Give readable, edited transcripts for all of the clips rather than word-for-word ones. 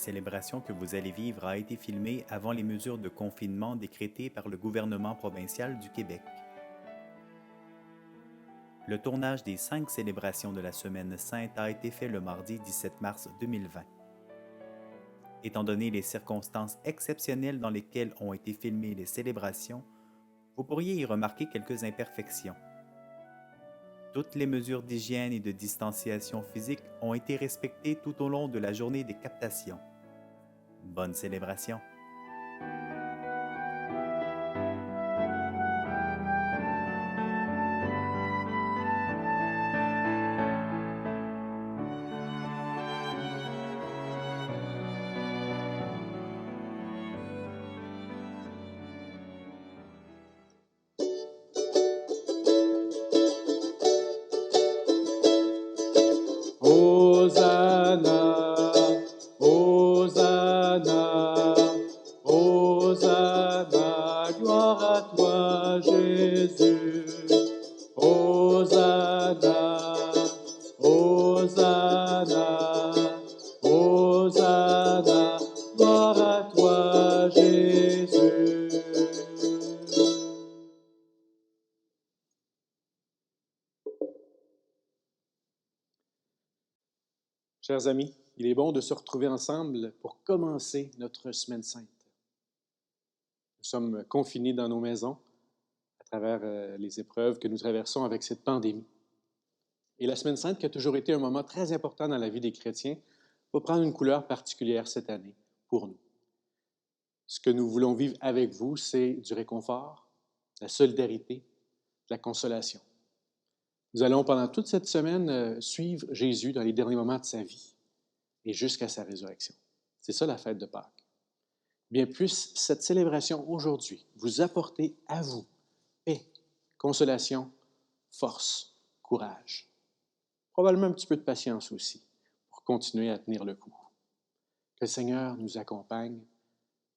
célébration que vous allez vivre a été filmée avant les mesures de confinement décrétées par le gouvernement provincial du Québec. Le tournage des 5 célébrations de la Semaine sainte a été fait le mardi 17 mars 2020. Étant donné les circonstances exceptionnelles dans lesquelles ont été filmées les célébrations, vous pourriez y remarquer quelques imperfections. Toutes les mesures d'hygiène et de distanciation physique ont été respectées tout au long de la journée des captations. Bonne célébration! Hosanna, Hosanna, Hosanna, gloire à toi Jésus. Hosanna, Hosanna, Hosanna, gloire à toi Jésus. Chers amis, il est bon de se retrouver ensemble pour commencer notre Semaine sainte. Nous sommes confinés dans nos maisons à travers les épreuves que nous traversons avec cette pandémie. Et la Semaine sainte, qui a toujours été un moment très important dans la vie des chrétiens, va prendre une couleur particulière cette année pour nous. Ce que nous voulons vivre avec vous, c'est du réconfort, de la solidarité, de la consolation. Nous allons pendant toute cette semaine suivre Jésus dans les derniers moments de sa vie et jusqu'à sa résurrection. C'est ça la fête de Pâques. Bien, puisse cette célébration aujourd'hui vous apporter à vous paix, consolation, force, courage. Probablement un petit peu de patience aussi pour continuer à tenir le coup. Que le Seigneur nous accompagne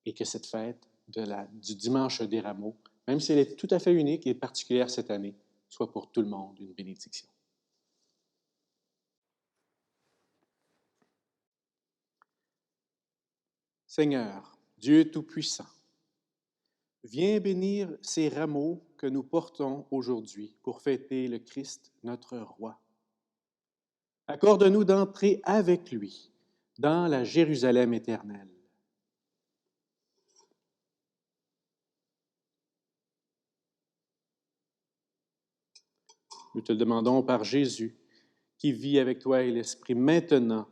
et que cette fête du dimanche des Rameaux, même si elle est tout à fait unique et particulière cette année, soit pour tout le monde une bénédiction. Seigneur, Dieu Tout-Puissant, viens bénir ces rameaux que nous portons aujourd'hui pour fêter le Christ, notre Roi. Accorde-nous d'entrer avec lui dans la Jérusalem éternelle. Nous te le demandons par Jésus, qui vit avec toi et l'Esprit maintenant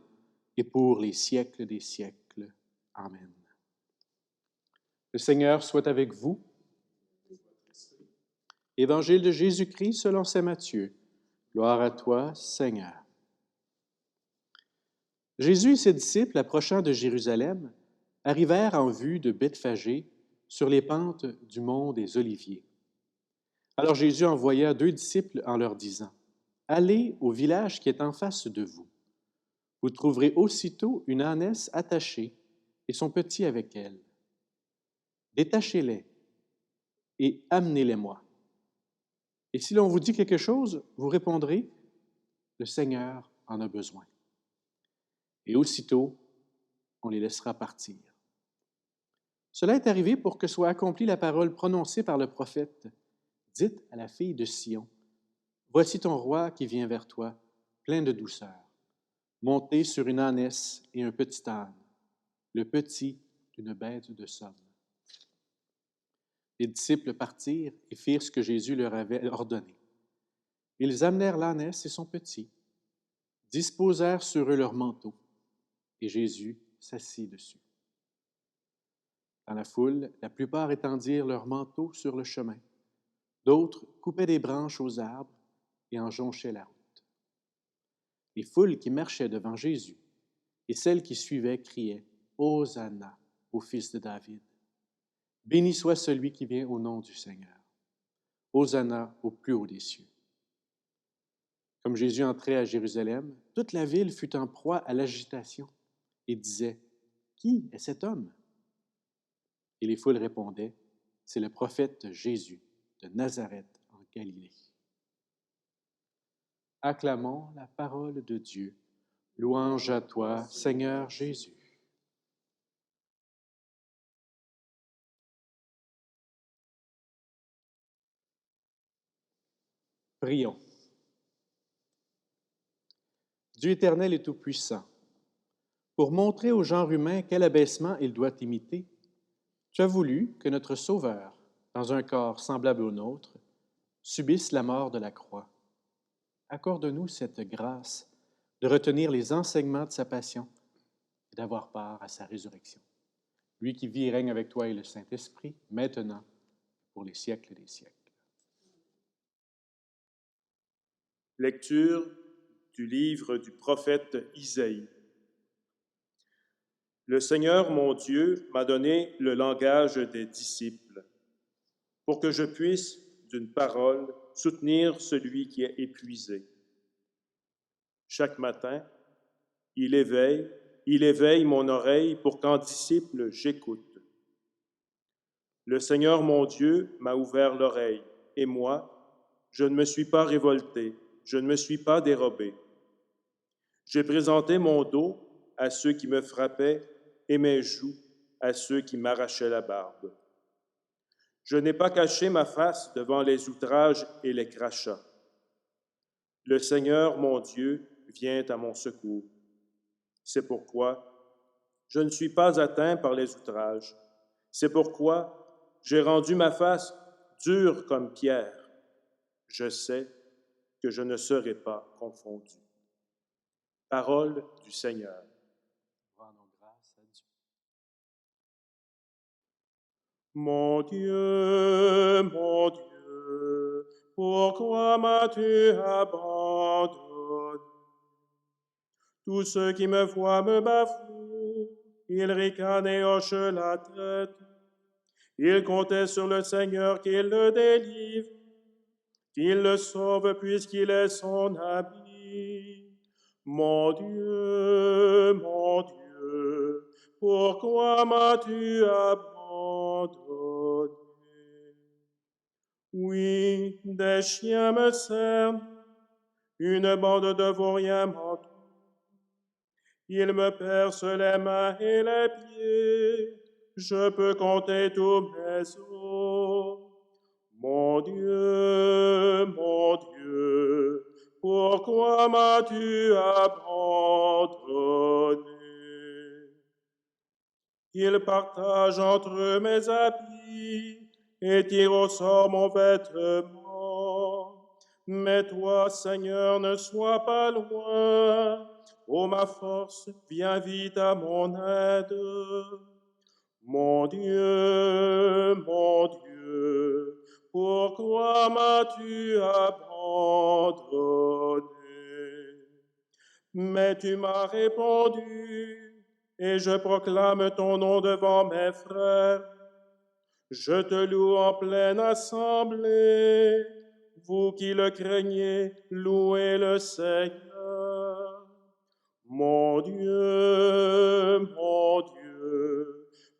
et pour les siècles des siècles. Amen. Le Seigneur soit avec vous. Évangile de Jésus-Christ selon saint Matthieu. Gloire à toi, Seigneur. Jésus et ses disciples, approchant de Jérusalem, arrivèrent en vue de Bethphagée, sur les pentes du mont des Oliviers. Alors Jésus envoya 2 disciples en leur disant, « Allez au village qui est en face de vous. Vous trouverez aussitôt une ânesse attachée et son petit avec elle. Détachez-les et amenez-les-moi. Et si l'on vous dit quelque chose, vous répondrez, le Seigneur en a besoin. Et aussitôt, on les laissera partir. Cela est arrivé pour que soit accomplie la parole prononcée par le prophète. Dites à la fille de Sion, voici ton roi qui vient vers toi, plein de douceur, monté sur une ânesse et un petit âne, le petit d'une bête de somme. Les disciples partirent et firent ce que Jésus leur avait ordonné. Ils amenèrent l'ânesse et son petit, disposèrent sur eux leurs manteaux, et Jésus s'assit dessus. Dans la foule, la plupart étendirent leurs manteaux sur le chemin. D'autres coupaient des branches aux arbres et en jonchaient la route. Les foules qui marchaient devant Jésus et celles qui suivaient criaient « Hosanna au fils de David ! Béni soit celui qui vient au nom du Seigneur! Hosanna au plus haut des cieux! » Comme Jésus entrait à Jérusalem, toute la ville fut en proie à l'agitation et disait « Qui est cet homme? » Et les foules répondaient « C'est le prophète Jésus de Nazareth en Galilée. » Acclamons la parole de Dieu. Louange à toi, Seigneur Jésus. Prions. Dieu éternel et tout-puissant, pour montrer au genre humain quel abaissement il doit imiter, tu as voulu que notre Sauveur, dans un corps semblable au nôtre, subisse la mort de la croix. Accorde-nous cette grâce de retenir les enseignements de sa passion et d'avoir part à sa résurrection. Lui qui vit et règne avec toi et le Saint-Esprit, maintenant, pour les siècles des siècles. Lecture du livre du prophète Isaïe. Le Seigneur, mon Dieu, m'a donné le langage des disciples, pour que je puisse, d'une parole, soutenir celui qui est épuisé. Chaque matin, il éveille mon oreille pour qu'en disciple j'écoute. Le Seigneur, mon Dieu, m'a ouvert l'oreille, et moi, je ne me suis pas révolté, je ne me suis pas dérobé. J'ai présenté mon dos à ceux qui me frappaient et mes joues à ceux qui m'arrachaient la barbe. Je n'ai pas caché ma face devant les outrages et les crachats. Le Seigneur, mon Dieu, vient à mon secours. C'est pourquoi je ne suis pas atteint par les outrages. C'est pourquoi j'ai rendu ma face dure comme pierre. Je sais que je ne serai pas confondu. Parole du Seigneur. Rendons grâce à Dieu. Mon Dieu, pourquoi m'as-tu abandonné? Tous ceux qui me voient me bafouent, ils ricanent et hochent la tête. Ils comptaient sur le Seigneur qu'il le délivre, qu'il le sauve puisqu'il est son ami. Mon Dieu, pourquoi m'as-tu abandonné? Oui, des chiens me cernent, une bande de vauriens m'entoure. Ils me percent les mains et les pieds, je peux compter tous mes os. Mon Dieu, pourquoi m'as-tu abandonné? Ils partagent entre eux mes habits et tirent au sort mon vêtement. Mais toi, Seigneur, ne sois pas loin. Ô ma force, viens vite à mon aide. Mon Dieu, pourquoi m'as-tu abandonné? Mais tu m'as répondu, et je proclame ton nom devant mes frères. Je te loue en pleine assemblée. Vous qui le craignez, louez le Seigneur. Mon Dieu,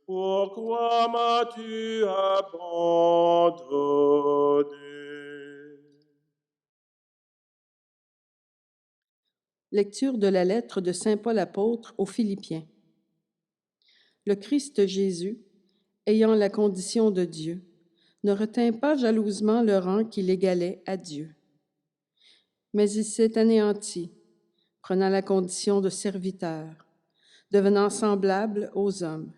pourquoi m'as-tu abandonné? Lecture de la lettre de Saint Paul apôtre aux Philippiens. Le Christ Jésus, ayant la condition de Dieu, ne retint pas jalousement le rang qui l'égalait à Dieu. Mais il s'est anéanti, prenant la condition de serviteur, devenant semblable aux hommes.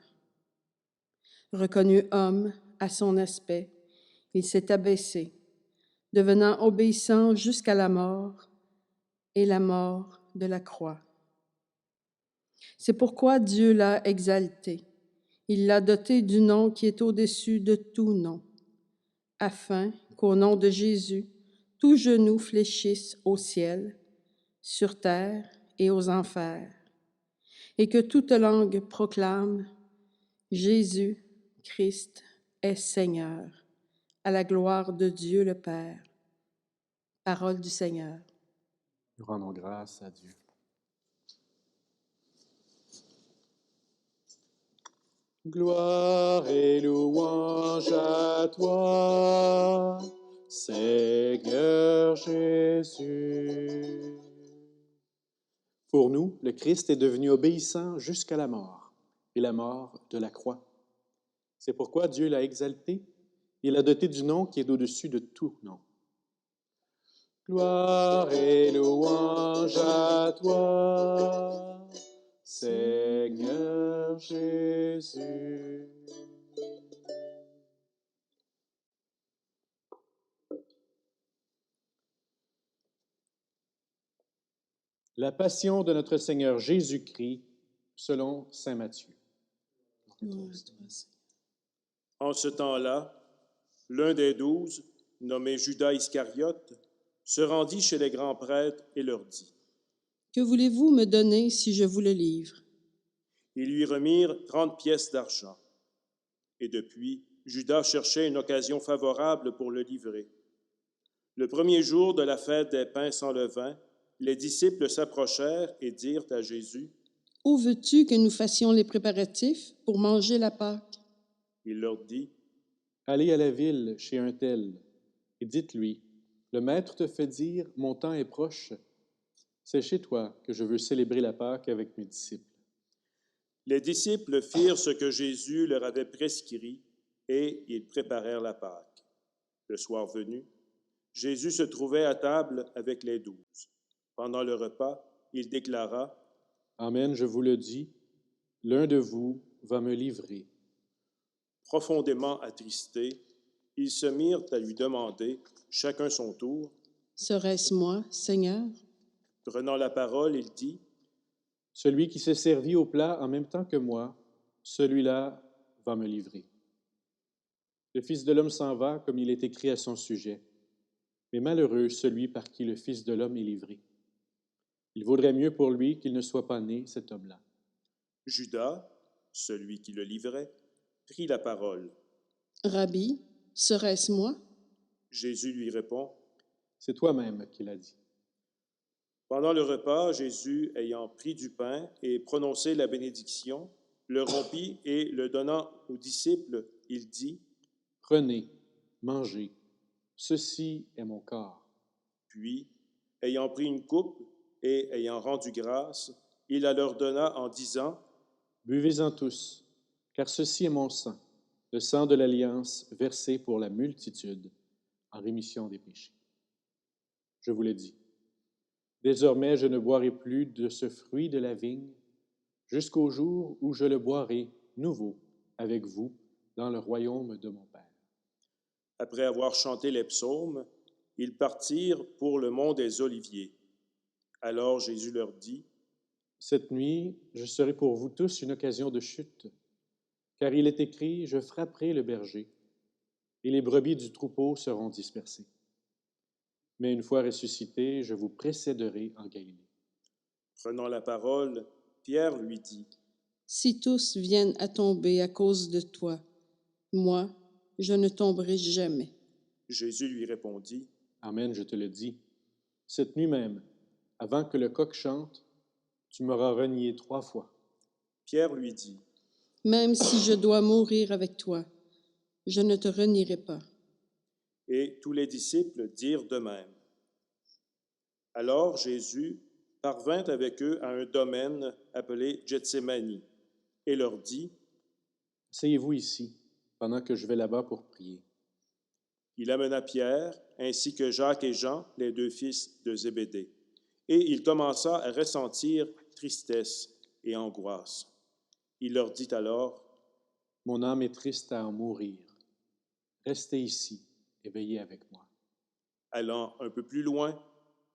Reconnu homme à son aspect, il s'est abaissé, devenant obéissant jusqu'à la mort et la mort de la croix. C'est pourquoi Dieu l'a exalté. Il l'a doté du nom qui est au-dessus de tout nom, afin qu'au nom de Jésus, tout genou fléchisse au ciel, sur terre et aux enfers, et que toute langue proclame Jésus Christ est Seigneur, à la gloire de Dieu le Père. Parole du Seigneur. Nous rendons grâce à Dieu. Gloire et louange à toi, Seigneur Jésus. Pour nous, le Christ est devenu obéissant jusqu'à la mort, et la mort de la croix. C'est pourquoi Dieu l'a exalté, il l'a doté du nom qui est au-dessus de tout nom. Gloire et louange à toi, Seigneur Jésus. La passion de notre Seigneur Jésus-Christ selon saint Matthieu. En ce temps-là, l'un des 12, nommé Judas Iscariote, se rendit chez les grands prêtres et leur dit: Que voulez-vous me donner si je vous le livre? Ils lui remirent 30 pièces d'argent. Et depuis, Judas cherchait une occasion favorable pour le livrer. Le premier jour de la fête des pains sans levain, les disciples s'approchèrent et dirent à Jésus: Où veux-tu que nous fassions les préparatifs pour manger la Pâque? Il leur dit: Allez à la ville chez un tel et dites-lui, le Maître te fait dire, mon temps est proche. C'est chez toi que je veux célébrer la Pâque avec mes disciples. Les disciples firent ce que Jésus leur avait prescrit et ils préparèrent la Pâque. Le soir venu, Jésus se trouvait à table avec les 12. Pendant le repas, il déclara: Amen, je vous le dis, l'un de vous va me livrer. Profondément attristés, ils se mirent à lui demander, chacun son tour. Serait-ce moi, Seigneur? Prenant la parole, il dit: Celui qui s'est servi au plat en même temps que moi, celui-là va me livrer. Le Fils de l'homme s'en va comme il est écrit à son sujet, mais malheureux celui par qui le Fils de l'homme est livré. Il vaudrait mieux pour lui qu'il ne soit pas né, cet homme-là. Judas, celui qui le livrait, prit la parole. Rabbi, serait-ce moi? Jésus lui répond: C'est toi-même qui l'as dit. Pendant le repas, Jésus, ayant pris du pain et prononcé la bénédiction, le rompit et, le donnant aux disciples, il dit: Prenez, mangez, ceci est mon corps. Puis, ayant pris une coupe et ayant rendu grâce, il la leur donna en disant: Buvez-en tous, car ceci est mon sang, le sang de l'alliance versé pour la multitude en rémission des péchés. Je vous le dis, désormais je ne boirai plus de ce fruit de la vigne jusqu'au jour où je le boirai nouveau avec vous dans le royaume de mon Père. Après avoir chanté les psaumes, ils partirent pour le mont des Oliviers. Alors Jésus leur dit: Cette nuit, je serai pour vous tous une occasion de chute, car il est écrit, je frapperai le berger, et les brebis du troupeau seront dispersées. Mais une fois ressuscité, je vous précéderai en Galilée. Prenant la parole, Pierre lui dit: Si tous viennent à tomber à cause de toi, moi, je ne tomberai jamais. Jésus lui répondit: Amen, je te le dis. Cette nuit même, avant que le coq chante, tu m'auras renié 3 fois. Pierre lui dit: Même si je dois mourir avec toi, je ne te renierai pas. Et tous les disciples dirent de même. Alors Jésus parvint avec eux à un domaine appelé Gethsémani et leur dit: Asseyez-vous ici, pendant que je vais là-bas pour prier. Il amena Pierre, ainsi que Jacques et Jean, les 2 fils de Zébédée, et il commença à ressentir tristesse et angoisse. Il leur dit alors: Mon âme est triste à en mourir. Restez ici et veillez avec moi. Allant un peu plus loin,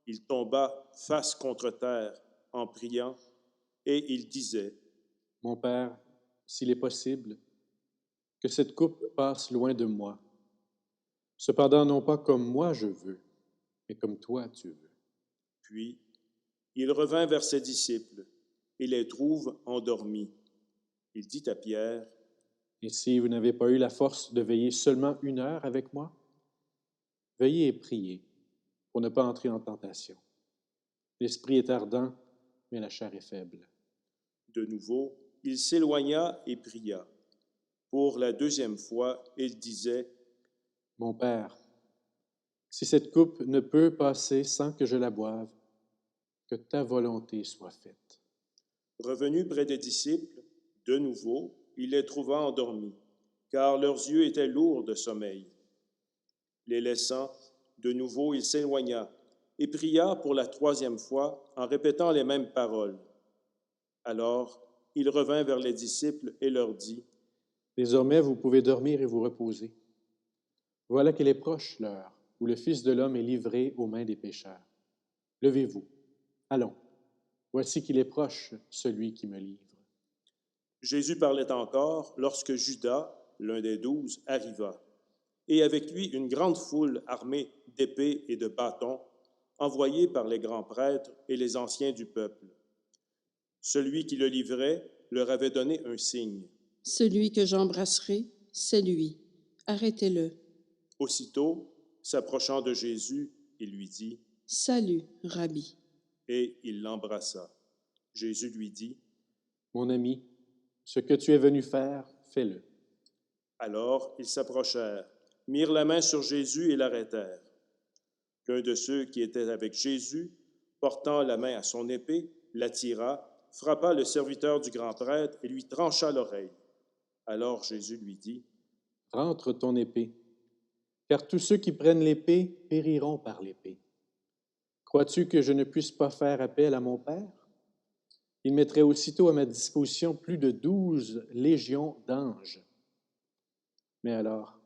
il tomba face contre terre en priant, et il disait: Mon Père, s'il est possible, que cette coupe passe loin de moi. Cependant, non pas comme moi je veux, mais comme toi tu veux. Puis, il revint vers ses disciples et les trouve endormis. Il dit à Pierre: Et si vous n'avez pas eu la force de veiller seulement 1 heure avec moi, veillez et priez pour ne pas entrer en tentation. L'esprit est ardent, mais la chair est faible. De nouveau, il s'éloigna et pria. Pour la 2e fois, il disait: Mon Père, si cette coupe ne peut passer sans que je la boive, que ta volonté soit faite. Revenu près des disciples, de nouveau, il les trouva endormis, car leurs yeux étaient lourds de sommeil. Les laissant, de nouveau, il s'éloigna et pria pour la 3e fois en répétant les mêmes paroles. Alors, il revint vers les disciples et leur dit, « Désormais, vous pouvez dormir et vous reposer. Voilà qu'il est proche l'heure où le Fils de l'homme est livré aux mains des pécheurs. Levez-vous, allons. Voici qu'il est proche, celui qui me livre. » Jésus parlait encore lorsque Judas, l'un des 12, arriva, et avec lui une grande foule armée d'épées et de bâtons, envoyée par les grands prêtres et les anciens du peuple. Celui qui le livrait leur avait donné un signe. « Celui que j'embrasserai, c'est lui. Arrêtez-le. » Aussitôt, s'approchant de Jésus, il lui dit, « Salut, Rabbi. » Et il l'embrassa. Jésus lui dit, « Mon ami, ce que tu es venu faire, fais-le. » Alors ils s'approchèrent, mirent la main sur Jésus et l'arrêtèrent. L'un de ceux qui étaient avec Jésus, portant la main à son épée, l'attira, frappa le serviteur du grand prêtre et lui trancha l'oreille. Alors Jésus lui dit, « Rentre ton épée, car tous ceux qui prennent l'épée périront par l'épée. Crois-tu que je ne puisse pas faire appel à mon Père? Il mettrait aussitôt à ma disposition plus de 12 légions d'anges. Mais alors,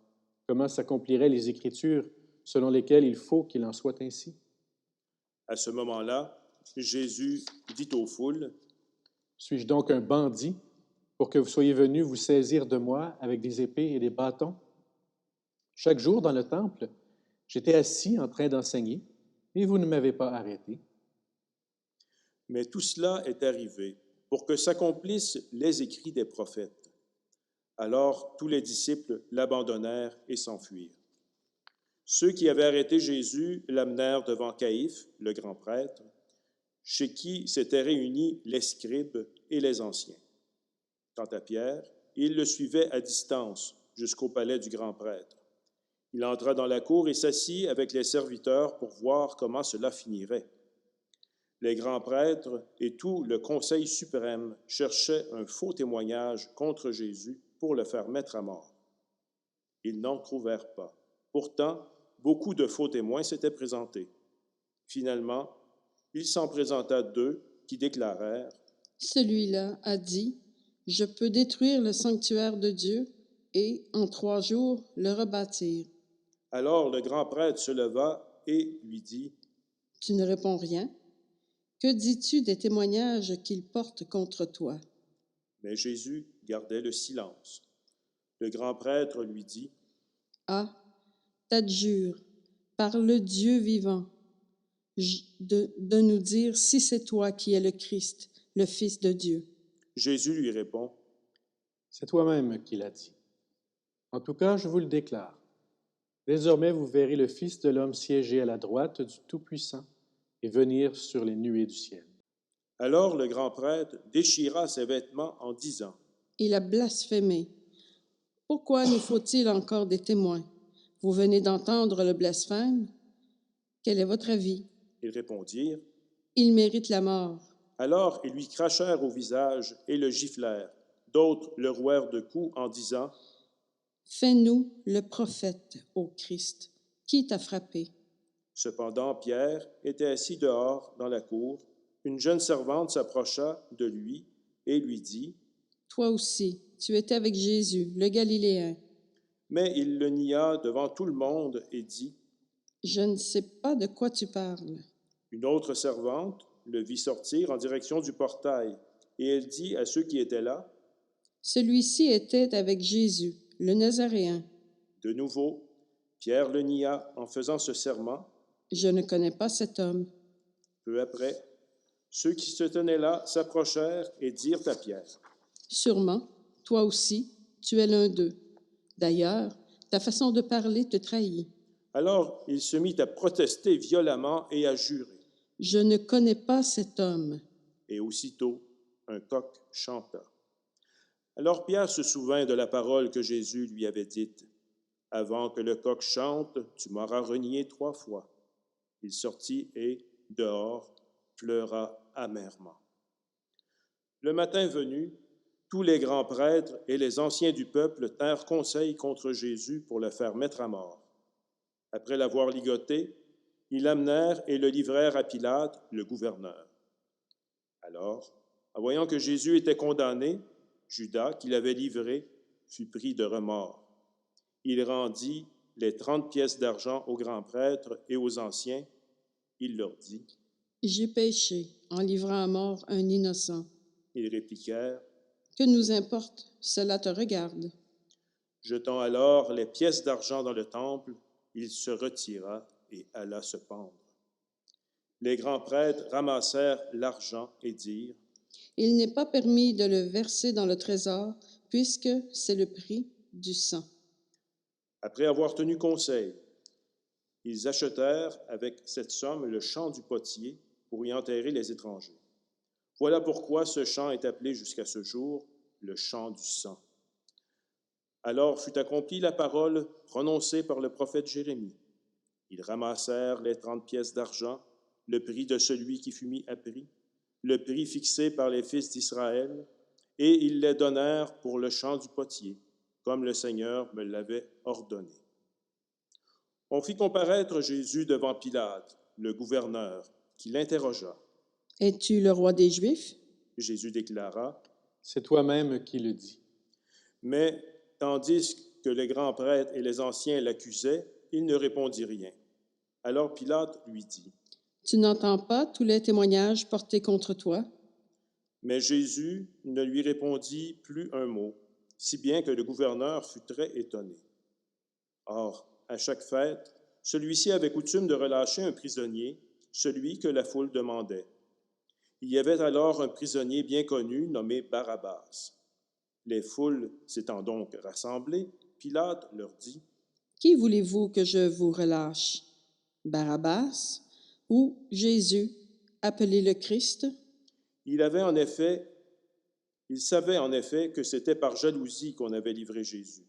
comment s'accompliraient les Écritures selon lesquelles il faut qu'il en soit ainsi? » À ce moment-là, Jésus dit aux foules, « Suis-je donc un bandit pour que vous soyez venus vous saisir de moi avec des épées et des bâtons? Chaque jour dans le temple, j'étais assis en train d'enseigner et vous ne m'avez pas arrêté. » Mais tout cela est arrivé pour que s'accomplissent les écrits des prophètes. Alors tous les disciples l'abandonnèrent et s'enfuirent. Ceux qui avaient arrêté Jésus l'amenèrent devant Caïphe, le grand prêtre, chez qui s'étaient réunis les scribes et les anciens. Quant à Pierre, il le suivait à distance jusqu'au palais du grand prêtre. Il entra dans la cour et s'assit avec les serviteurs pour voir comment cela finirait. Les grands prêtres et tout le Conseil suprême cherchaient un faux témoignage contre Jésus pour le faire mettre à mort. Ils n'en trouvèrent pas. Pourtant, beaucoup de faux témoins s'étaient présentés. Finalement, il s'en présenta 2 qui déclarèrent, « Celui-là a dit, je peux détruire le sanctuaire de Dieu et, en 3 jours, le rebâtir. » Alors le grand prêtre se leva et lui dit, « Tu ne réponds rien? Que dis-tu des témoignages qu'il porte contre toi? » Mais Jésus gardait le silence. Le grand prêtre lui dit, « Ah, t'adjure, par le Dieu vivant, de nous dire si c'est toi qui es le Christ, le Fils de Dieu. » Jésus lui répond, « C'est toi-même qui l'as dit. En tout cas, je vous le déclare. Désormais, vous verrez le Fils de l'homme siéger à la droite du Tout-Puissant et venir sur les nuées du ciel. » Alors le grand prêtre déchira ses vêtements en disant, « Il a blasphémé. Pourquoi nous faut-il encore des témoins? Vous venez d'entendre le blasphème. Quel est votre avis? » Ils répondirent, « Il mérite la mort. » Alors ils lui crachèrent au visage et le giflèrent. D'autres le rouèrent de coups en disant, « Fais-nous le prophète, ô Christ. Qui t'a frappé? » Cependant Pierre était assis dehors dans la cour. Une jeune servante s'approcha de lui et lui dit, « Toi aussi, tu étais avec Jésus, le Galiléen. » Mais il le nia devant tout le monde et dit, « Je ne sais pas de quoi tu parles. » Une autre servante le vit sortir en direction du portail, et elle dit à ceux qui étaient là, « Celui-ci était avec Jésus, le Nazaréen. » De nouveau, Pierre le nia en faisant ce serment. « Je ne connais pas cet homme. » Peu après, ceux qui se tenaient là s'approchèrent et dirent à Pierre, « Sûrement, toi aussi, tu es l'un d'eux. D'ailleurs, ta façon de parler te trahit. » Alors il se mit à protester violemment et à jurer. « Je ne connais pas cet homme. » Et aussitôt, un coq chanta. Alors Pierre se souvint de la parole que Jésus lui avait dite. « Avant que le coq chante, tu m'auras renié 3 fois. » Il sortit et, dehors, pleura amèrement. Le matin venu, tous les grands prêtres et les anciens du peuple tinrent conseil contre Jésus pour le faire mettre à mort. Après l'avoir ligoté, Ils l'amenèrent et le livrèrent à Pilate, le gouverneur. Alors, en voyant que Jésus était condamné, Judas, qui l'avait livré, fut pris de remords. Il rendit les 30 pièces d'argent aux grands prêtres et aux anciens. Il leur dit, « J'ai péché en livrant à mort un innocent. » Ils répliquèrent, « Que nous importe, cela te regarde. » Jetant alors les pièces d'argent dans le temple, il se retira et alla se pendre. Les grands prêtres ramassèrent l'argent et dirent, « Il n'est pas permis de le verser dans le trésor, puisque c'est le prix du sang. » Après avoir tenu conseil, ils achetèrent avec cette somme le champ du potier pour y enterrer les étrangers. Voilà pourquoi ce champ est appelé jusqu'à ce jour le champ du sang. Alors fut accomplie la parole prononcée par le prophète Jérémie. Ils ramassèrent les 30 pièces d'argent, le prix de celui qui fut mis à prix, le prix fixé par les fils d'Israël, et ils les donnèrent pour le champ du potier, comme le Seigneur me l'avait ordonné. On fit comparaître Jésus devant Pilate, le gouverneur, qui l'interrogea. « Es-tu le roi des Juifs? » Jésus déclara, « C'est toi-même qui le dis. » Mais tandis que les grands prêtres et les anciens l'accusaient, il ne répondit rien. Alors Pilate lui dit, « Tu n'entends pas tous les témoignages portés contre toi? » Mais Jésus ne lui répondit plus un mot, si bien que le gouverneur fut très étonné. Or, à chaque fête, celui-ci avait coutume de relâcher un prisonnier, celui que la foule demandait. Il y avait alors un prisonnier bien connu nommé Barabbas. Les foules s'étant donc rassemblées, Pilate leur dit, « Qui voulez-vous que je vous relâche? Barabbas ou Jésus, appelé le Christ? » Il savait en effet que c'était par jalousie qu'on avait livré Jésus.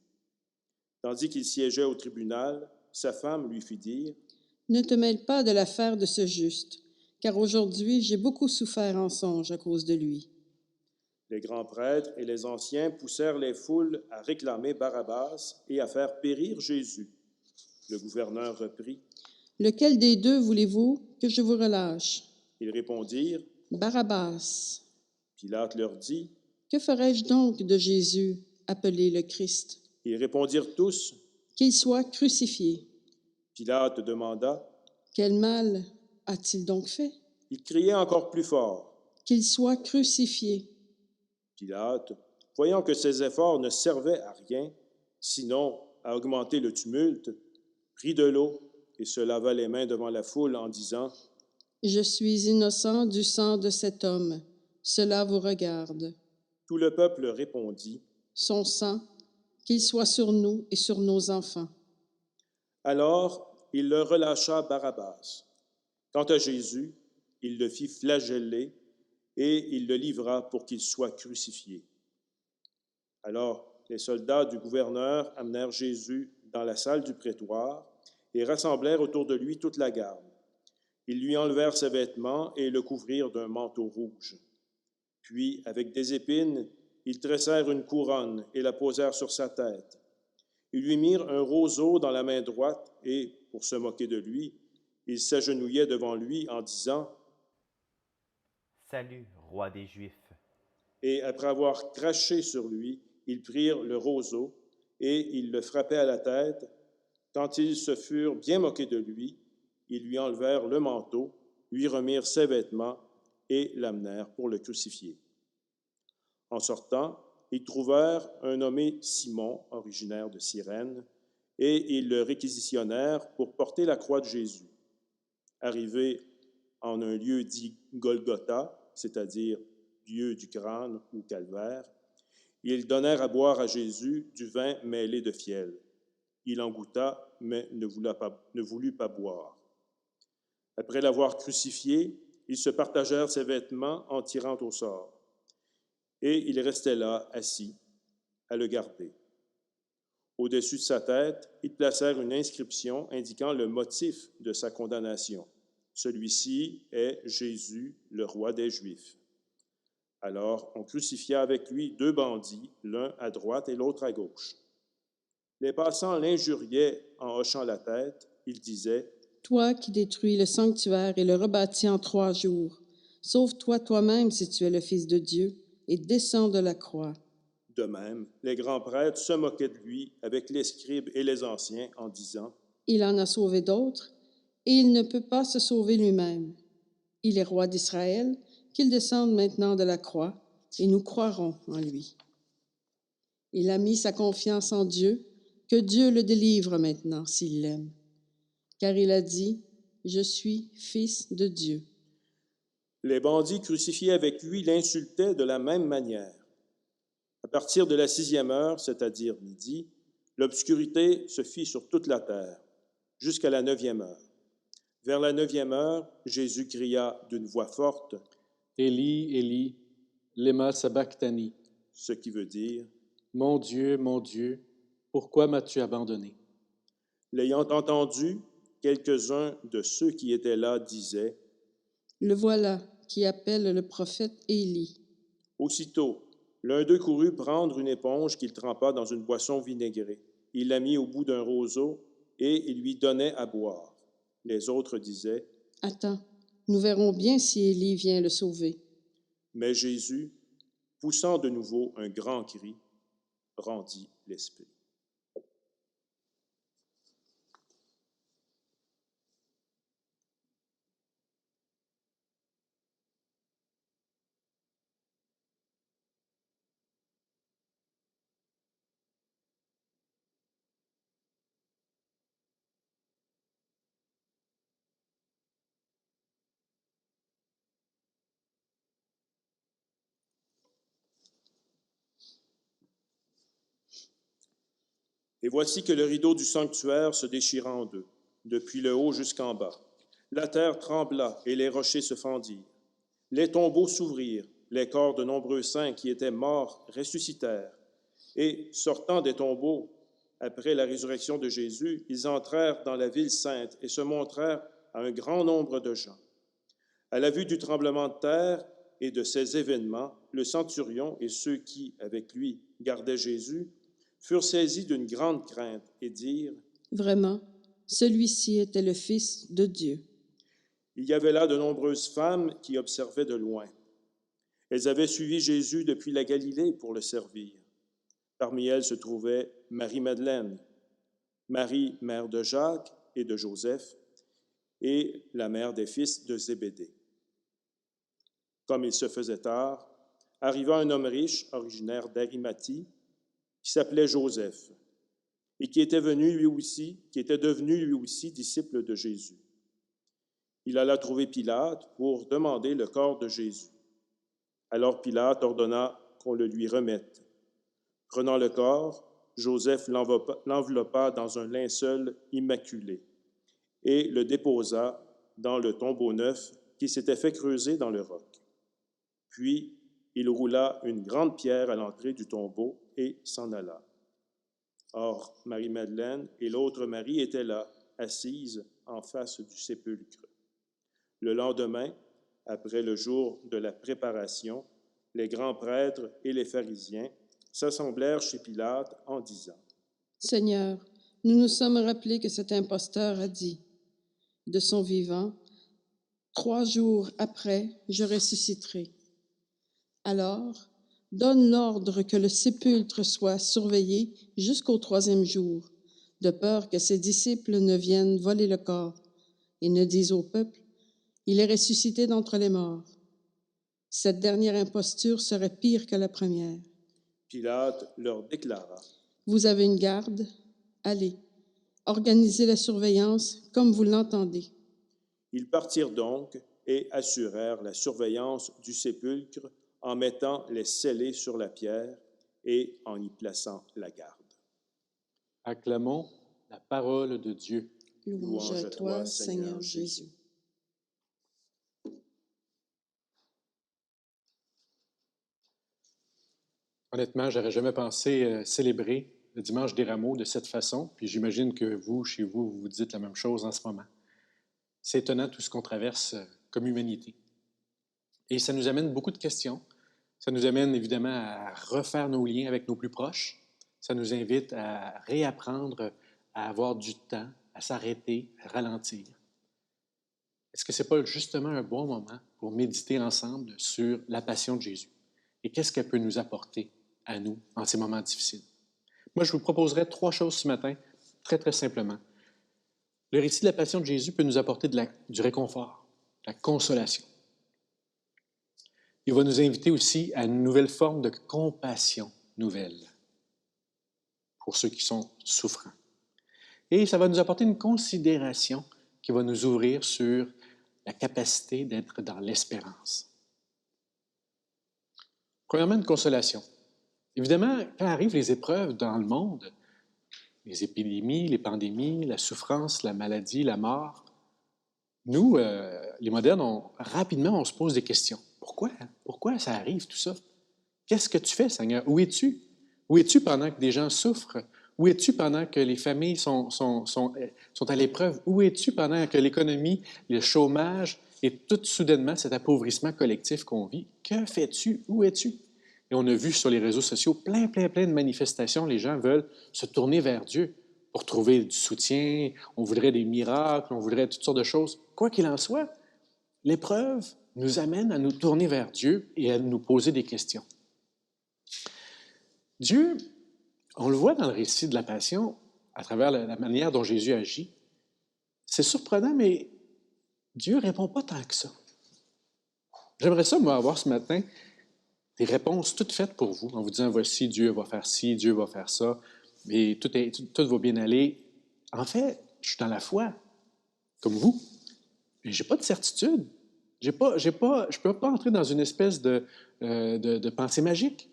Tandis qu'il siégeait au tribunal, sa femme lui fit dire, « Ne te mêle pas de l'affaire de ce juste, car aujourd'hui j'ai beaucoup souffert en songe à cause de lui. » Les grands prêtres et les anciens poussèrent les foules à réclamer Barabbas et à faire périr Jésus. Le gouverneur reprit. « Lequel des deux voulez-vous que je vous relâche? » Ils répondirent. Barabbas. Pilate leur dit. Que ferai-je donc de Jésus, appelé le Christ? Ils répondirent tous. Qu'il soit crucifié. Pilate demanda. Quel mal a-t-il donc fait? Il criait encore plus fort. Qu'il soit crucifié. Pilate, voyant que ses efforts ne servaient à rien, sinon à augmenter le tumulte, prit de l'eau et se lava les mains devant la foule en disant, « Je suis innocent du sang de cet homme. Cela vous regarde. » Tout le peuple répondit, « Son sang, qu'il soit sur nous et sur nos enfants. » Alors il leur relâcha Barabbas. Quant à Jésus, il le fit flageller et il le livra pour qu'il soit crucifié. Alors les soldats du gouverneur amenèrent Jésus dans la salle du prétoire et rassemblèrent autour de lui toute la garde. Ils lui enlevèrent ses vêtements et le couvrirent d'un manteau rouge. Puis, avec des épines, ils tressèrent une couronne et la posèrent sur sa tête. Ils lui mirent un roseau dans la main droite et, pour se moquer de lui, ils s'agenouillaient devant lui en disant « Salut, roi des Juifs. » Et après avoir craché sur lui, ils prirent le roseau et ils le frappaient à la tête. Quand ils se furent bien moqués de lui, ils lui enlevèrent le manteau, lui remirent ses vêtements et l'amenèrent pour le crucifier. En sortant, ils trouvèrent un nommé Simon, originaire de Cyrène, et ils le réquisitionnèrent pour porter la croix de Jésus. Arrivé en un lieu dit Golgotha, c'est-à-dire lieu du crâne ou calvaire, ils donnèrent à boire à Jésus du vin mêlé de fiel. Il en goûta, mais ne voulut pas boire. Après l'avoir crucifié, ils se partagèrent ses vêtements en tirant au sort. Et il restait là, assis, à le garder. Au-dessus de sa tête, ils placèrent une inscription indiquant le motif de sa condamnation. Celui-ci est Jésus, le roi des Juifs. Alors on crucifia avec lui 2 bandits, l'un à droite et l'autre à gauche. Les passants l'injuriaient en hochant la tête. Ils disaient, toi qui détruis le sanctuaire et le rebâtis en 3 jours, sauve-toi toi-même si tu es le Fils de Dieu, et descends de la croix. De même, les grands prêtres se moquaient de lui avec les scribes et les anciens en disant, Il en a sauvé d'autres, et il ne peut pas se sauver lui-même. Il est roi d'Israël, qu'il descende maintenant de la croix, et nous croirons en lui. Il a mis sa confiance en Dieu, que Dieu le délivre maintenant s'il l'aime. Car il a dit, « Je suis fils de Dieu ». les bandits crucifiés avec lui l'insultaient de la même manière. À partir de la 6e heure, c'est-à-dire midi, l'obscurité se fit sur toute la terre, jusqu'à la 9e heure. Vers la 9e heure, Jésus cria d'une voix forte, « Élie, Élie, lema sabachthani » ce qui veut dire, « Mon Dieu, pourquoi m'as-tu abandonné » L'ayant entendu, quelques-uns de ceux qui étaient là disaient, « Le voilà qui appelle le prophète Élie. » Aussitôt, l'un d'eux courut prendre une éponge qu'il trempa dans une boisson vinaigrée. Il la mit au bout d'un roseau et il lui donnait à boire. Les autres disaient, « Attends, nous verrons bien si Élie vient le sauver. » Mais Jésus, poussant de nouveau un grand cri, rendit l'esprit. Et voici que le rideau du sanctuaire se déchira en deux, depuis le haut jusqu'en bas. La terre trembla et les rochers se fendirent. Les tombeaux s'ouvrirent, les corps de nombreux saints qui étaient morts ressuscitèrent. Et, sortant des tombeaux, après la résurrection de Jésus, ils entrèrent dans la ville sainte et se montrèrent à un grand nombre de gens. À la vue du tremblement de terre et de ces événements, le centurion et ceux qui, avec lui, gardaient Jésus, furent saisis d'une grande crainte et dirent, « Vraiment, celui-ci était le Fils de Dieu. » Il y avait là de nombreuses femmes qui observaient de loin. Elles avaient suivi Jésus depuis la Galilée pour le servir. Parmi elles se trouvait Marie-Madeleine, Marie, mère de Jacques et de Joseph, et la mère des fils de Zébédée. Comme il se faisait tard, arriva un homme riche, originaire d'Arimathie, qui s'appelait Joseph, et qui était devenu lui aussi disciple de Jésus. Il alla trouver Pilate pour demander le corps de Jésus. Alors Pilate ordonna qu'on le lui remette. Prenant le corps, Joseph l'enveloppa dans un linceul immaculé et le déposa dans le tombeau neuf qui s'était fait creuser dans le roc. Puis il roula une grande pierre à l'entrée du tombeau et s'en alla. Or, Marie-Madeleine et l'autre Marie étaient là, assises en face du sépulcre. Le lendemain, après le jour de la préparation, les grands prêtres et les pharisiens s'assemblèrent chez Pilate en disant, « Seigneur, nous nous sommes rappelés que cet imposteur a dit, de son vivant, 3 jours après, je ressusciterai. Alors, donne l'ordre que le sépulcre soit surveillé jusqu'au 3e jour, de peur que ses disciples ne viennent voler le corps et ne disent au peuple, il est ressuscité d'entre les morts. Cette dernière imposture serait pire que la première. » Pilate leur déclara, « Vous avez une garde? Allez, organisez la surveillance comme vous l'entendez. » Ils partirent donc et assurèrent la surveillance du sépulcre en mettant les scellés sur la pierre et en y plaçant la garde. Acclamons la parole de Dieu. Louange à toi, Seigneur Jésus. Honnêtement, j'aurais jamais pensé célébrer le dimanche des Rameaux de cette façon, puis j'imagine que vous, chez vous, vous dites la même chose en ce moment. C'est étonnant tout ce qu'on traverse comme humanité. Et ça nous amène beaucoup de questions. Ça nous amène évidemment à refaire nos liens avec nos plus proches. Ça nous invite à réapprendre à avoir du temps, à s'arrêter, à ralentir. est-ce que ce n'est pas justement un bon moment pour méditer ensemble sur la passion de Jésus? Et qu'est-ce qu'elle peut nous apporter à nous en ces moments difficiles? Moi, je vous proposerais 3 choses ce matin, très, très simplement. Le récit de la passion de Jésus peut nous apporter du réconfort, de la consolation. Il va nous inviter aussi à une nouvelle forme de compassion nouvelle pour ceux qui sont souffrants. Et ça va nous apporter une considération qui va nous ouvrir sur la capacité d'être dans l'espérance. Premièrement, une consolation. Évidemment, quand arrivent les épreuves dans le monde, les épidémies, les pandémies, la souffrance, la maladie, la mort, nous, les modernes, rapidement, on se pose des questions. Pourquoi? Pourquoi ça arrive tout ça? Qu'est-ce que tu fais, Seigneur? Où es-tu? Où es-tu pendant que des gens souffrent? Où es-tu pendant que les familles sont à l'épreuve? Où es-tu pendant que l'économie, le chômage et tout soudainement cet appauvrissement collectif qu'on vit? Que fais-tu? Où es-tu? Et on a vu sur les réseaux sociaux plein de manifestations. Les gens veulent se tourner vers Dieu pour trouver du soutien. On voudrait des miracles, on voudrait toutes sortes de choses. Quoi qu'il en soit, l'épreuve nous amène à nous tourner vers Dieu et à nous poser des questions. Dieu, on le voit dans le récit de la Passion, à travers la manière dont Jésus agit. C'est surprenant, mais Dieu ne répond pas tant que ça. J'aimerais ça, moi, avoir ce matin des réponses toutes faites pour vous, en vous disant, voici, Dieu va faire ci, Dieu va faire ça, et tout va bien aller. En fait, je suis dans la foi, comme vous, mais je n'ai pas de certitude. Je ne peux pas entrer dans une espèce de pensée magique.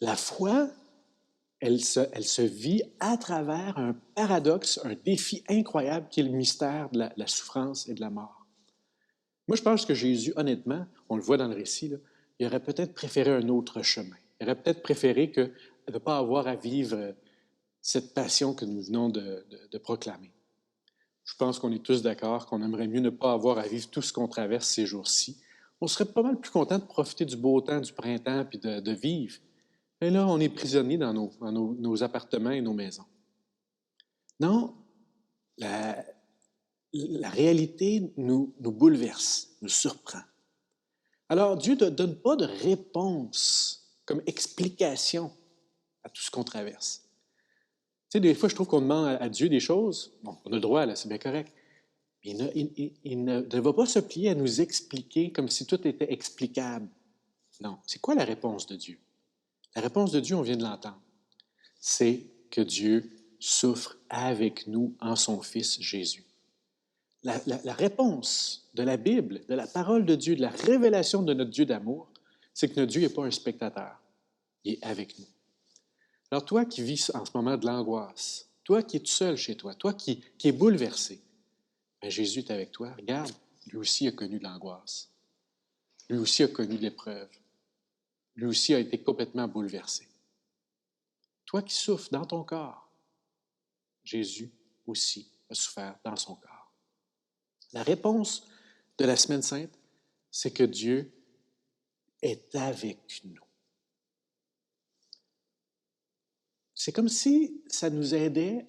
La foi, elle se vit à travers un paradoxe, un défi incroyable qui est le mystère de la souffrance et de la mort. Moi, je pense que Jésus, honnêtement, on le voit dans le récit, là, il aurait peut-être préféré un autre chemin. Il aurait peut-être préféré que de ne pas avoir à vivre cette passion que nous venons de proclamer. Je pense qu'on est tous d'accord qu'on aimerait mieux ne pas avoir à vivre tout ce qu'on traverse ces jours-ci. On serait pas mal plus content de profiter du beau temps, du printemps, puis de vivre. Et là, on est prisonnier dans nos appartements et nos maisons. Non, la réalité nous bouleverse, nous surprend. Alors, Dieu ne donne pas de réponse comme explication à tout ce qu'on traverse. Tu sais, des fois, je trouve qu'on demande à Dieu des choses. Bon, on a le droit, là, c'est bien correct. Mais il ne va pas se plier à nous expliquer comme si tout était explicable. Non. C'est quoi la réponse de Dieu? La réponse de Dieu, on vient de l'entendre. C'est que Dieu souffre avec nous en son Fils Jésus. La réponse de la Bible, de la parole de Dieu, de la révélation de notre Dieu d'amour, c'est que notre Dieu n'est pas un spectateur. Il est avec nous. Alors toi qui vis en ce moment de l'angoisse, toi qui es tout seul chez toi, toi qui es bouleversé, bien, Jésus est avec toi. Regarde, lui aussi a connu de l'angoisse. Lui aussi a connu de l'épreuve. Lui aussi a été complètement bouleversé. Toi qui souffres dans ton corps, Jésus aussi a souffert dans son corps. La réponse de la Semaine sainte, c'est que Dieu est avec nous. C'est comme si ça nous aidait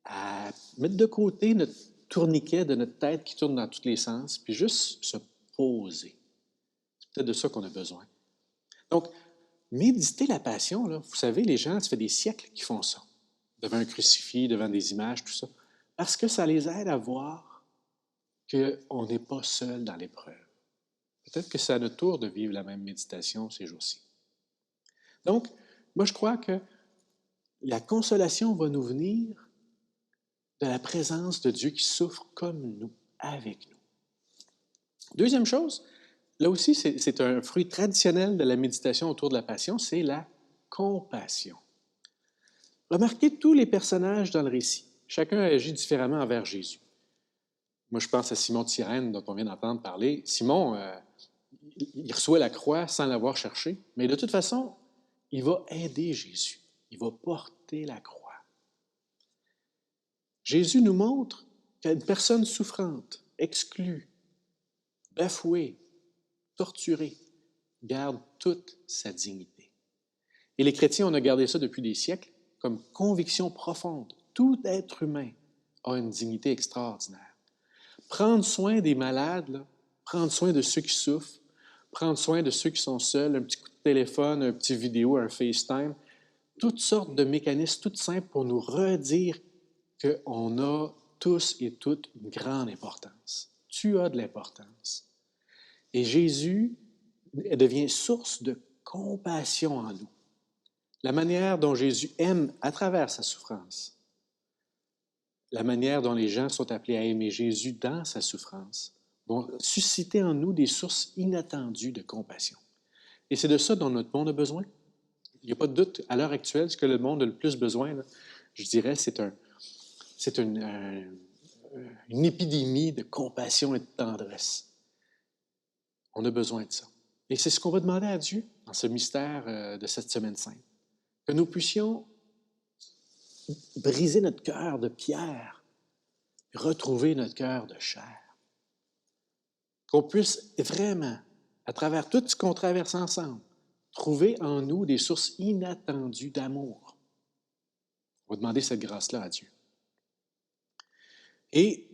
à mettre de côté notre tourniquet de notre tête qui tourne dans tous les sens, puis juste se poser. C'est peut-être de ça qu'on a besoin. Donc, méditer la passion, là, vous savez, les gens, ça fait des siècles qu'ils font ça, devant un crucifix, devant des images, tout ça, parce que ça les aide à voir qu'on n'est pas seul dans l'épreuve. Peut-être que c'est à notre tour de vivre la même méditation ces jours-ci. Donc, moi, je crois que la consolation va nous venir de la présence de Dieu qui souffre comme nous, avec nous. Deuxième chose, là aussi, c'est un fruit traditionnel de la méditation autour de la passion, c'est la compassion. Remarquez tous les personnages dans le récit. Chacun agit différemment envers Jésus. Moi, je pense à Simon de Cyrène, dont on vient d'entendre parler. Simon, il reçoit la croix sans l'avoir cherché, mais de toute façon, il va aider Jésus. Il va porter la croix. Jésus nous montre qu'une personne souffrante, exclue, bafouée, torturée, garde toute sa dignité. Et les chrétiens, on a gardé ça depuis des siècles comme conviction profonde. Tout être humain a une dignité extraordinaire. Prendre soin des malades, là, prendre soin de ceux qui souffrent, prendre soin de ceux qui sont seuls, un petit coup de téléphone, un petit vidéo, un FaceTime, toutes sortes de mécanismes tout simples pour nous redire qu'on a tous et toutes une grande importance. Tu as de l'importance. Et Jésus devient source de compassion en nous. La manière dont Jésus aime à travers sa souffrance, la manière dont les gens sont appelés à aimer Jésus dans sa souffrance, vont susciter en nous des sources inattendues de compassion. Et c'est de ça dont notre monde a besoin. Il n'y a pas de doute, à l'heure actuelle, ce que le monde a le plus besoin, là, je dirais, c'est une épidémie de compassion et de tendresse. On a besoin de ça. Et c'est ce qu'on va demander à Dieu dans ce mystère de cette Semaine sainte. Que nous puissions briser notre cœur de pierre, retrouver notre cœur de chair. Qu'on puisse vraiment, à travers tout ce qu'on traverse ensemble, trouver en nous des sources inattendues d'amour. On va demander cette grâce-là à Dieu. Et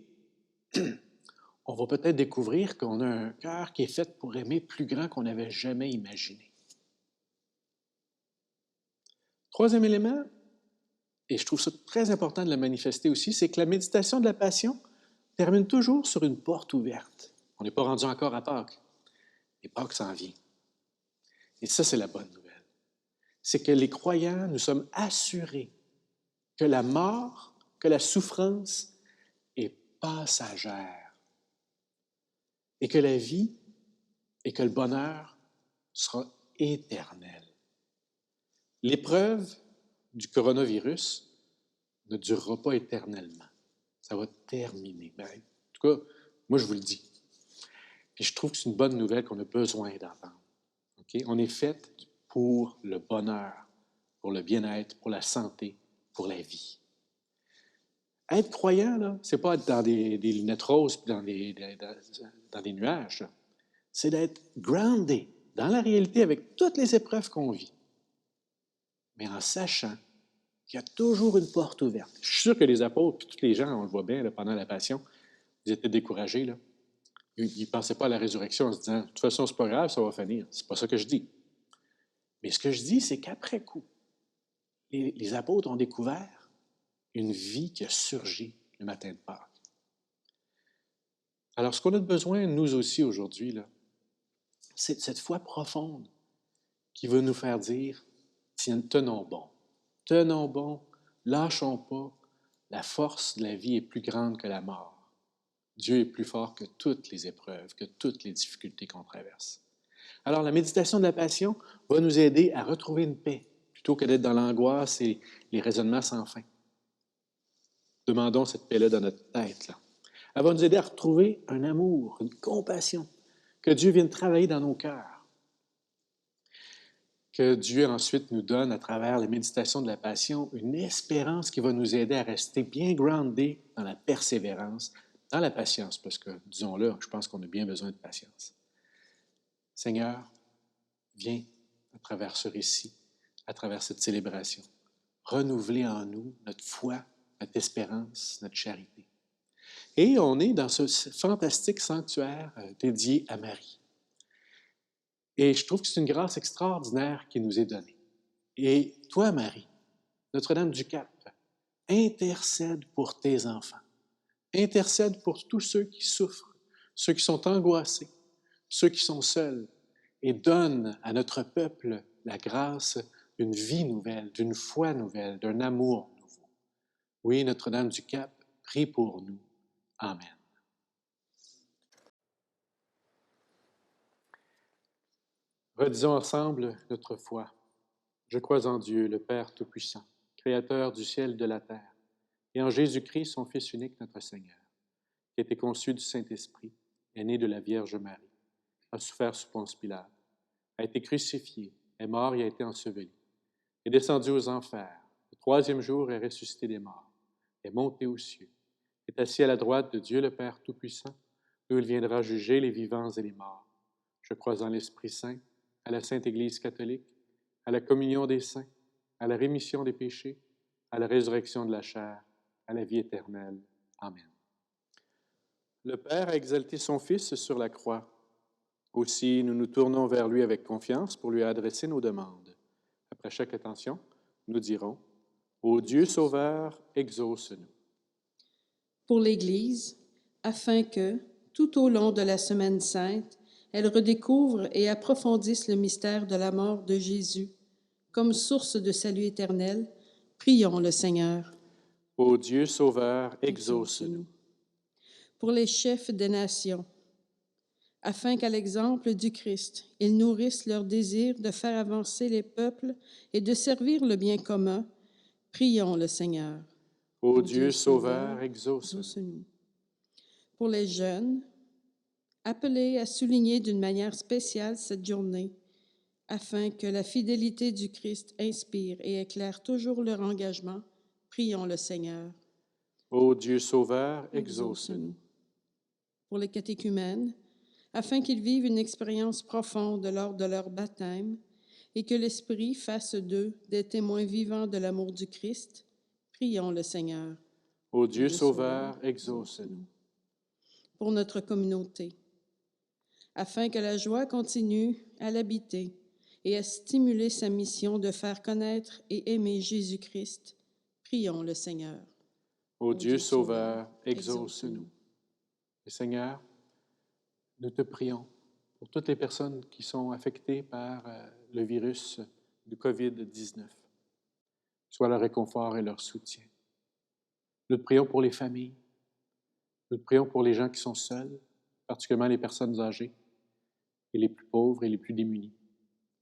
on va peut-être découvrir qu'on a un cœur qui est fait pour aimer plus grand qu'on n'avait jamais imaginé. Troisième élément, et je trouve ça très important de le manifester aussi, c'est que la méditation de la Passion termine toujours sur une porte ouverte. On n'est pas rendu encore à Pâques. Et Pâques s'en vient. Et ça, c'est la bonne nouvelle. C'est que les croyants, nous sommes assurés que la mort, que la souffrance est passagère et que la vie et que le bonheur sera éternel. L'épreuve du coronavirus ne durera pas éternellement. Ça va terminer. En tout cas, moi, je vous le dis. Puis je trouve que c'est une bonne nouvelle qu'on a besoin d'entendre. Okay? On est fait pour le bonheur, pour le bien-être, pour la santé, pour la vie. Être croyant, là, c'est pas être dans des lunettes roses puis dans des nuages. Là. C'est d'être groundé dans la réalité avec toutes les épreuves qu'on vit. Mais en sachant qu'il y a toujours une porte ouverte. Je suis sûr que les apôtres, puis tous les gens, on le voit bien là, pendant la Passion, ils étaient découragés. Là. Ils ne pensaient pas à la résurrection en se disant « De toute façon, c'est pas grave, ça va finir. » C'est pas ça que je dis. Mais ce que je dis, c'est qu'après coup, les apôtres ont découvert une vie qui a surgi le matin de Pâques. Alors, ce qu'on a besoin, nous aussi, aujourd'hui, là, c'est cette foi profonde qui va nous faire dire « Tenons bon. Tenons bon, lâchons pas. La force de la vie est plus grande que la mort. Dieu est plus fort que toutes les épreuves, que toutes les difficultés qu'on traverse. » Alors, la méditation de la Passion va nous aider à retrouver une paix, plutôt que d'être dans l'angoisse et les raisonnements sans fin. Demandons cette paix-là dans notre tête. Là. Elle va nous aider à retrouver un amour, une compassion, que Dieu vienne travailler dans nos cœurs. Que Dieu ensuite nous donne, à travers la méditation de la Passion, une espérance qui va nous aider à rester bien groundés dans la persévérance, dans la patience, parce que, disons-le, je pense qu'on a bien besoin de patience. Seigneur, viens à travers ce récit, à travers cette célébration, renouveler en nous notre foi, notre espérance, notre charité. Et on est dans ce fantastique sanctuaire dédié à Marie. Et je trouve que c'est une grâce extraordinaire qui nous est donnée. Et toi, Marie, Notre-Dame du Cap, intercède pour tes enfants. Intercède pour tous ceux qui souffrent, ceux qui sont angoissés, ceux qui sont seuls, et donne à notre peuple la grâce d'une vie nouvelle, d'une foi nouvelle, d'un amour nouveau. Oui, Notre-Dame du Cap, prie pour nous. Amen. Redisons ensemble notre foi. Je crois en Dieu, le Père Tout-Puissant, Créateur du ciel et de la terre, et en Jésus-Christ, son Fils unique, notre Seigneur, qui a été conçu du Saint-Esprit, est né de la Vierge Marie, a souffert sous Ponce Pilate, a été crucifié, est mort et a été enseveli, est descendu aux enfers, le troisième jour est ressuscité des morts, est monté aux cieux, est assis à la droite de Dieu le Père Tout-Puissant, d'où il viendra juger les vivants et les morts. Je crois en l'Esprit Saint, à la Sainte Église catholique, à la communion des saints, à la rémission des péchés, à la résurrection de la chair, à la vie éternelle. Amen. Le Père a exalté son Fils sur la croix. Aussi, nous nous tournons vers lui avec confiance pour lui adresser nos demandes. Après chaque attention, nous dirons, ô Dieu Sauveur, exauce-nous. Pour l'Église, afin que, tout au long de la Semaine sainte, elle redécouvre et approfondisse le mystère de la mort de Jésus comme source de salut éternel, prions le Seigneur. Ô Dieu Sauveur, exauce-nous. Pour les chefs des nations, afin qu'à l'exemple du Christ, ils nourrissent leur désir de faire avancer les peuples et de servir le bien commun, prions le Seigneur. Ô Dieu Sauveur, exauce-nous. Pour les jeunes, appelés à souligner d'une manière spéciale cette journée, afin que la fidélité du Christ inspire et éclaire toujours leur engagement, prions le Seigneur. Ô Dieu Sauveur, exauce-nous. Pour les catéchumènes, afin qu'ils vivent une expérience profonde lors de leur baptême et que l'Esprit fasse d'eux des témoins vivants de l'amour du Christ, prions le Seigneur. Ô Dieu Sauveur, exauce-nous. Pour notre communauté, afin que la joie continue à l'habiter et à stimuler sa mission de faire connaître et aimer Jésus-Christ, prions le Seigneur. Ô Dieu Sauveur, exauce-nous. Et Seigneur, nous te prions pour toutes les personnes qui sont affectées par le virus du COVID-19. Sois leur réconfort et leur soutien. Nous te prions pour les familles. Nous te prions pour les gens qui sont seuls, particulièrement les personnes âgées et les plus pauvres et les plus démunis,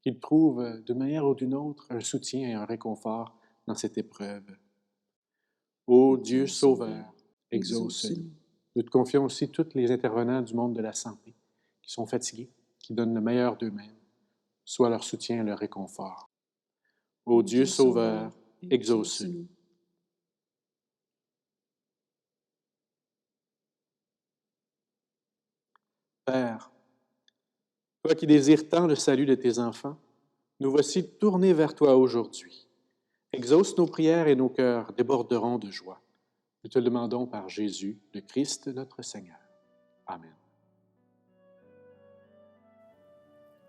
qu'ils trouvent d'une manière ou d'une autre un soutien et un réconfort dans cette épreuve. Ô Dieu Sauveur, exauce-nous. Nous te confions aussi tous les intervenants du monde de la santé qui sont fatigués, qui donnent le meilleur d'eux-mêmes. Sois leur soutien et leur réconfort. Ô Dieu Sauveur, exauce-nous. Père, toi qui désires tant le salut de tes enfants, nous voici tournés vers toi aujourd'hui. Exauce nos prières et nos cœurs déborderont de joie. Nous te le demandons par Jésus, le Christ, notre Seigneur. Amen.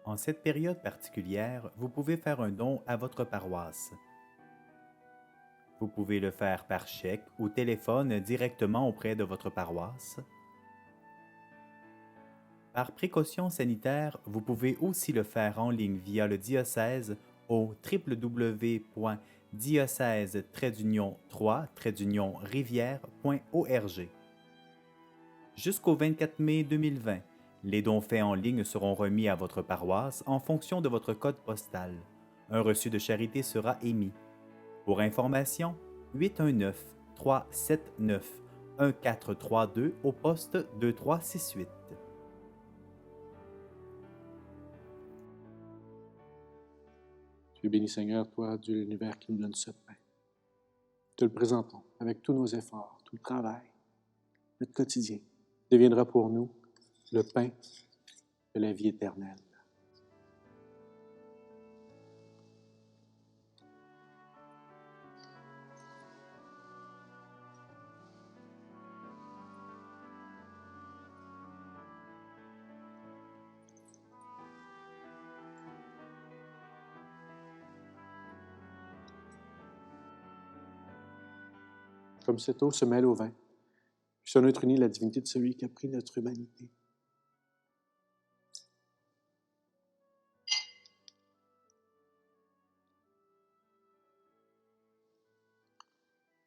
En cette période particulière, vous pouvez faire un don à votre paroisse. Vous pouvez le faire par chèque ou téléphone directement auprès de votre paroisse. Par précaution sanitaire, vous pouvez aussi le faire en ligne via le diocèse au www.diocèse-3-rivière.org. Jusqu'au 24 mai 2020, les dons faits en ligne seront remis à votre paroisse en fonction de votre code postal. Un reçu de charité sera émis. Pour information, 819-379-1432 au poste 2368. Tu es béni Seigneur, toi, Dieu de l'univers qui nous donne ce pain. Te le présentons avec tous nos efforts, tout le travail, notre quotidien deviendra pour nous le pain de la vie éternelle. Comme cette eau se mêle au vin, puisse en être unie la divinité de celui qui a pris notre humanité.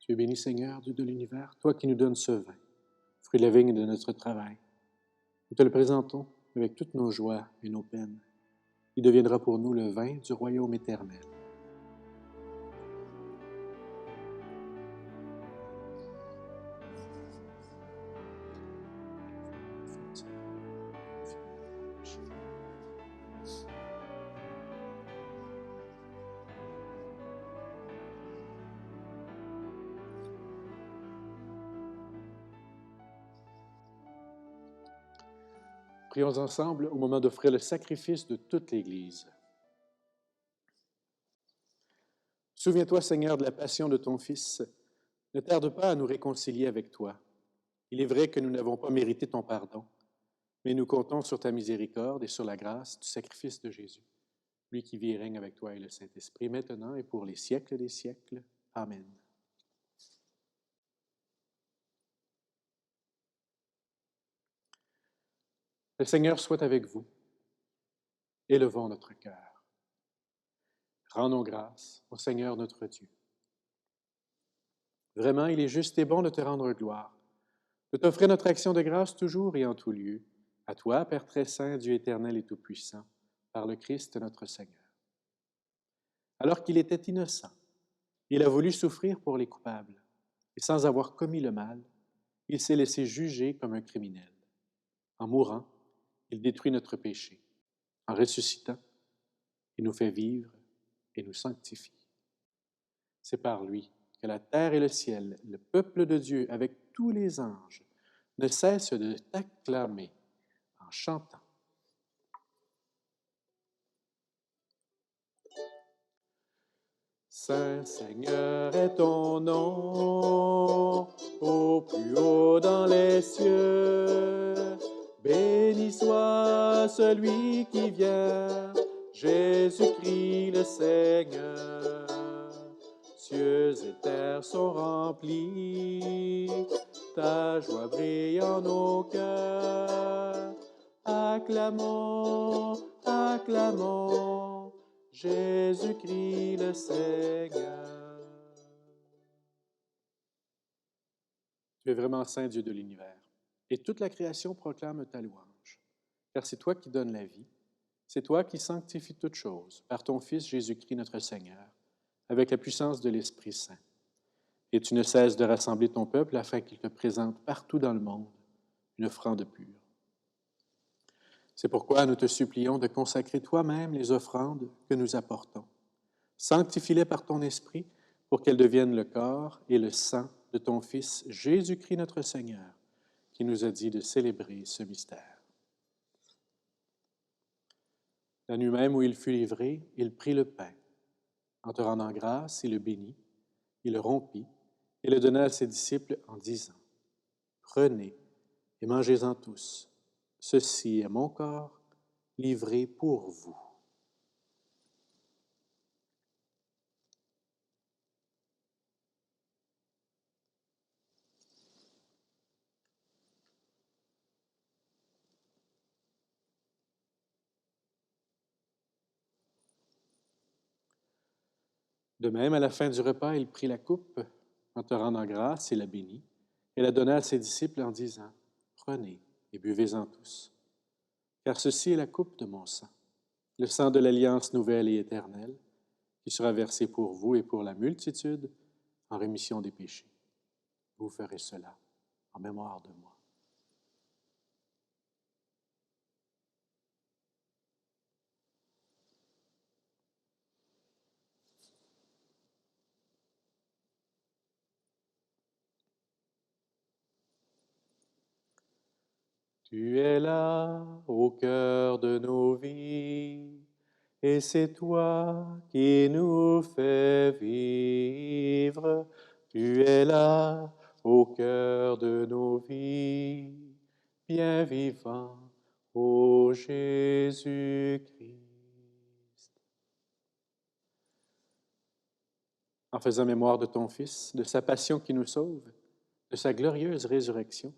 Tu es béni Seigneur, Dieu de l'univers, toi qui nous donnes ce vin, fruit de la vigne de notre travail. Nous te le présentons avec toutes nos joies et nos peines. Il deviendra pour nous le vin du royaume éternel. Prions ensemble au moment d'offrir le sacrifice de toute l'Église. Souviens-toi, Seigneur, de la passion de ton Fils. Ne tarde pas à nous réconcilier avec toi. Il est vrai que nous n'avons pas mérité ton pardon, mais nous comptons sur ta miséricorde et sur la grâce du sacrifice de Jésus, lui qui vit et règne avec toi et le Saint-Esprit, maintenant et pour les siècles des siècles. Amen. Le Seigneur soit avec vous. Élevons notre cœur. Rendons grâce au Seigneur notre Dieu. Vraiment, il est juste et bon de te rendre gloire, de t'offrir notre action de grâce toujours et en tout lieu, à toi, Père très saint, Dieu éternel et tout-puissant, par le Christ notre Seigneur. Alors qu'il était innocent, il a voulu souffrir pour les coupables, et sans avoir commis le mal, il s'est laissé juger comme un criminel. En mourant, il détruit notre péché. En ressuscitant, il nous fait vivre et nous sanctifie. C'est par lui que la terre et le ciel, le peuple de Dieu, avec tous les anges, ne cessent de t'acclamer en chantant. Saint Seigneur est ton nom, au plus haut dans les cieux. Béni soit celui qui vient, Jésus-Christ le Seigneur. Cieux et terre sont remplis, ta joie brille en nos cœurs. Acclamons, acclamons, Jésus-Christ le Seigneur. Tu es vraiment saint Dieu de l'univers, et toute la création proclame ta louange. Car c'est toi qui donnes la vie, c'est toi qui sanctifies toutes choses par ton Fils Jésus-Christ notre Seigneur, avec la puissance de l'Esprit Saint. Et tu ne cesses de rassembler ton peuple afin qu'il te présente partout dans le monde une offrande pure. C'est pourquoi nous te supplions de consacrer toi-même les offrandes que nous apportons. Sanctifie-les par ton Esprit pour qu'elles deviennent le corps et le sang de ton Fils Jésus-Christ notre Seigneur, qui nous a dit de célébrer ce mystère. La nuit même où il fut livré, il prit le pain. En te rendant grâce, il le bénit, il le rompit et le donna à ses disciples en disant, « Prenez et mangez-en tous. Ceci est mon corps livré pour vous. » De même, à la fin du repas, il prit la coupe, en te rendant grâce, il la bénit, et la donna à ses disciples en disant, « Prenez et buvez-en tous, car ceci est la coupe de mon sang, le sang de l'alliance nouvelle et éternelle, qui sera versé pour vous et pour la multitude en rémission des péchés. Vous ferez cela en mémoire de moi. » Tu es là au cœur de nos vies, et c'est toi qui nous fais vivre. Tu es là au cœur de nos vies, bien vivant, ô Jésus-Christ. En faisant mémoire de ton Fils, de sa passion qui nous sauve, de sa glorieuse résurrection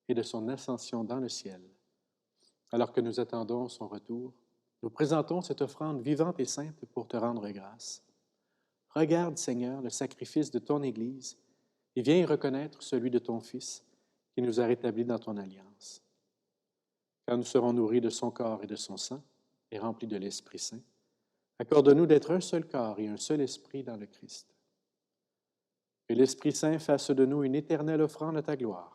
et de son ascension dans le ciel, alors que nous attendons son retour, nous présentons cette offrande vivante et sainte pour te rendre grâce. Regarde, Seigneur, le sacrifice de ton Église et viens y reconnaître celui de ton Fils qui nous a rétablis dans ton alliance. Quand nous serons nourris de son corps et de son sang et remplis de l'Esprit Saint, accorde-nous d'être un seul corps et un seul esprit dans le Christ. Que l'Esprit Saint fasse de nous une éternelle offrande à ta gloire,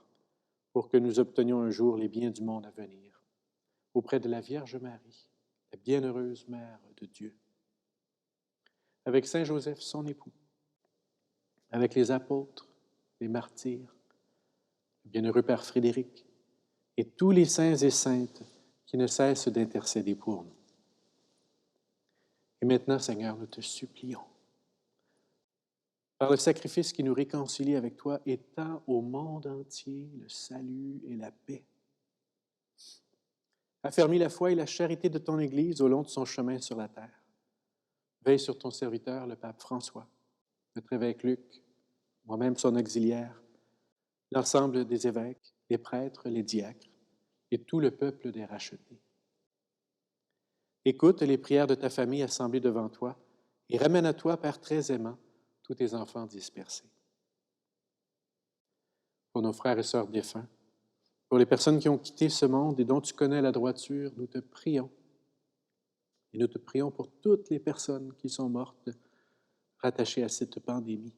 pour que nous obtenions un jour les biens du monde à venir, auprès de la Vierge Marie, la bienheureuse Mère de Dieu, avec Saint Joseph, son époux, avec les apôtres, les martyrs, le bienheureux Père Frédéric, et tous les saints et saintes qui ne cessent d'intercéder pour nous. Et maintenant, Seigneur, nous te supplions, par le sacrifice qui nous réconcilie avec toi, étends au monde entier le salut et la paix. Affermis la foi et la charité de ton Église au long de son chemin sur la terre. Veille sur ton serviteur, le pape François, notre évêque Luc, moi-même son auxiliaire, l'ensemble des évêques, les prêtres, les diacres et tout le peuple des rachetés. Écoute les prières de ta famille assemblée devant toi et ramène à toi, Père très aimant, tous tes enfants dispersés. Pour nos frères et sœurs défunts, pour les personnes qui ont quitté ce monde et dont tu connais la droiture, nous te prions. Et nous te prions pour toutes les personnes qui sont mortes rattachées à cette pandémie.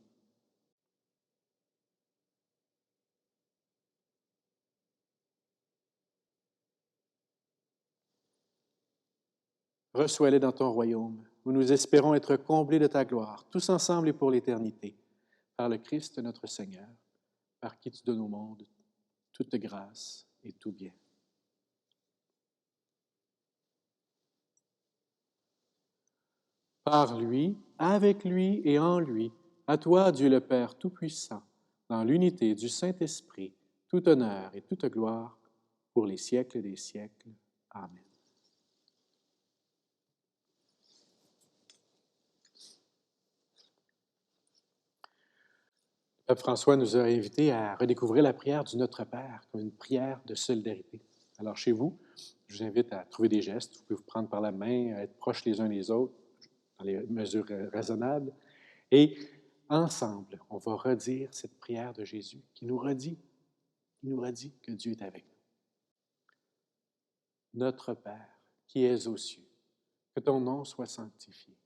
Reçois-les dans ton royaume, où nous espérons être comblés de ta gloire, tous ensemble et pour l'éternité, par le Christ notre Seigneur, par qui tu donnes au monde toute grâce et tout bien. Par lui, avec lui et en lui, à toi, Dieu le Père Tout-Puissant, dans l'unité du Saint-Esprit, tout honneur et toute gloire pour les siècles des siècles. Amen. Le pape François nous a invités à redécouvrir la prière du Notre Père comme une prière de solidarité. Alors chez vous, je vous invite à trouver des gestes. Vous pouvez vous prendre par la main, à être proches les uns des autres, dans les mesures raisonnables. Et ensemble, on va redire cette prière de Jésus qui nous redit que Dieu est avec nous. Notre Père, qui es aux cieux, que ton nom soit sanctifié,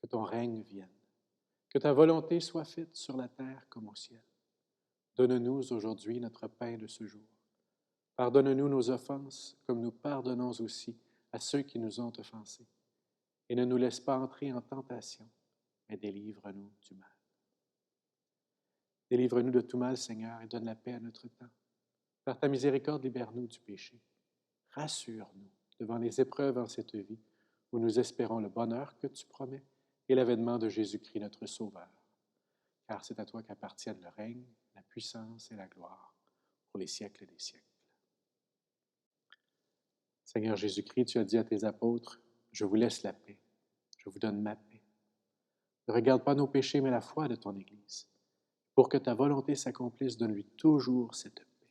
que ton règne vienne, que ta volonté soit faite sur la terre comme au ciel. Donne-nous aujourd'hui notre pain de ce jour. Pardonne-nous nos offenses, comme nous pardonnons aussi à ceux qui nous ont offensés. Et ne nous laisse pas entrer en tentation, mais délivre-nous du mal. Délivre-nous de tout mal, Seigneur, et donne la paix à notre temps. Par ta miséricorde, libère-nous du péché. Rassure-nous devant les épreuves en cette vie, où nous espérons le bonheur que tu promets et l'avènement de Jésus-Christ, notre Sauveur. Car c'est à toi qu'appartiennent le règne, la puissance et la gloire pour les siècles des siècles. Seigneur Jésus-Christ, tu as dit à tes apôtres, « Je vous laisse la paix, je vous donne ma paix. » Ne regarde pas nos péchés, mais la foi de ton Église. Pour que ta volonté s'accomplisse, donne-lui toujours cette paix.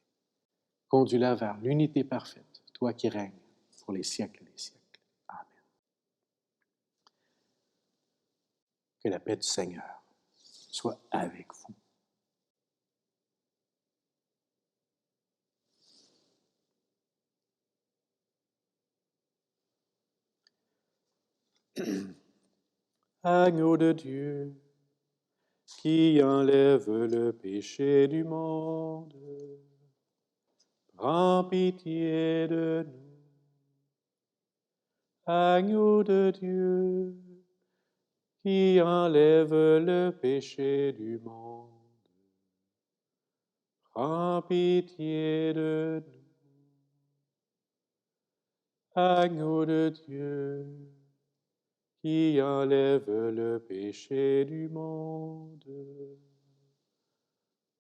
Conduis-la vers l'unité parfaite, toi qui règnes pour les siècles des siècles. Amen. Que la paix du Seigneur soit avec vous. Agneau de Dieu, qui enlève le péché du monde, prends pitié de nous. Agneau de Dieu, qui enlève le péché du monde, prends pitié de nous. Agneau de Dieu, qui enlève le péché du monde,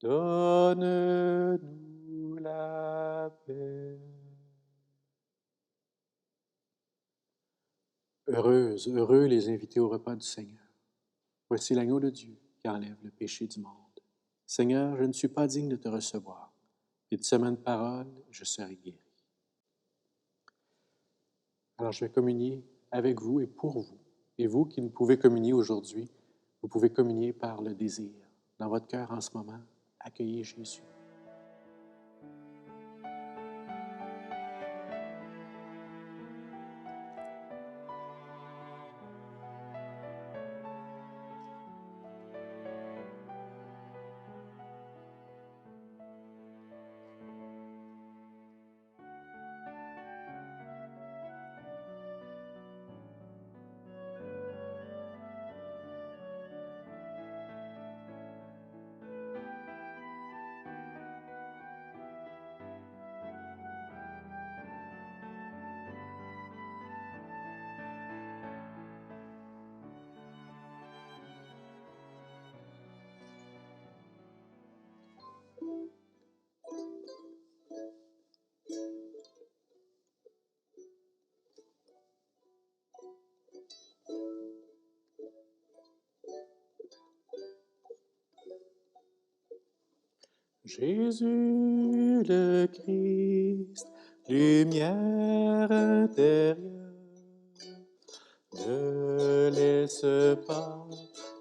donne-nous la paix. Heureux les invités au repas du Seigneur. Voici l'agneau de Dieu qui enlève le péché du monde. Seigneur, je ne suis pas digne de te recevoir. Et de cette même parole, je serai guéri. Alors je vais communier avec vous et pour vous. Et vous qui ne pouvez communier aujourd'hui, vous pouvez communier par le désir. Dans votre cœur en ce moment, accueillez Jésus. Jésus le Christ, lumière intérieure, ne laisse pas